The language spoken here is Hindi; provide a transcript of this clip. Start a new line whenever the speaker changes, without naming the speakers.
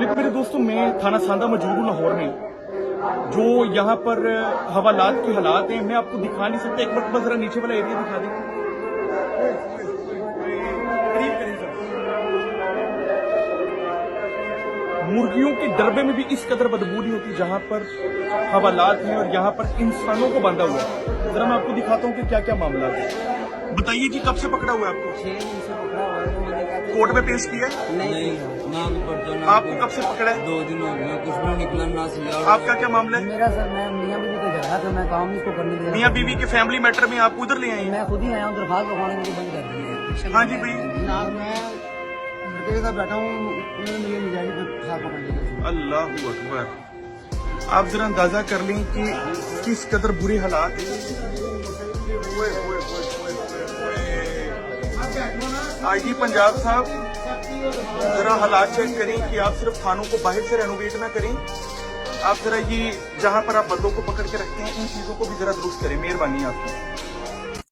देखो मेरे दोस्तों, मैं थाना सांदा मौजूद हूँ लाहौर में। जो यहाँ पर हवालात के हालात हैं मैं आपको दिखा नहीं सकता। एक बार जरा नीचे वाला एरिया दिखा दें। मुर्गियों के डरबे में भी इस कदर बदबू नहीं होती जहाँ पर हवालात हैं और यहाँ पर इंसानों को बांधा हुआ है। जरा मैं आपको दिखाता हूँ कि क्या क्या मामला है। बताइए जी, कब से पकड़ा हुआ है आपको?
6 दिन से पकड़ा हुआ है।
कोर्ट में पेश किया है?
नहीं नाम पर तो
आपको कब से पकड़ा है?
2 दिन हो गए, कुछ भी निकला ना से।
आपका क्या मामला है?
मेरा सर, मैं मियाँ बीवी का झगड़ा था, मैं काम इसको करने दिया।
मियाँ बीवी के फैमिली मैटर में आप उधर ले आए हैं?
मैं खुद ही आया हूँ, दरखास्त लिखवाने मुझे बंद कर दी है।
हाँ जी भाई।
जनाब मैं लड़के के साथ बैठा हूँ, उन्होंने मुझे मिजाजी साथ पकड़ लिया।
अल्लाह अकबर। आप जरा अंदाजा कर लें कि किस कदर बुरे हालात हैं। आईजी पंजाब साहब, जरा हालात चेक करें कि आप सिर्फ थानों को बाहर से रेनोवेट ना करें। आप जरा ये जहां पर आप बंदों को पकड़ के रखते हैं इन चीजों को भी जरा दुरुस्त करें, मेहरबानी आपकी।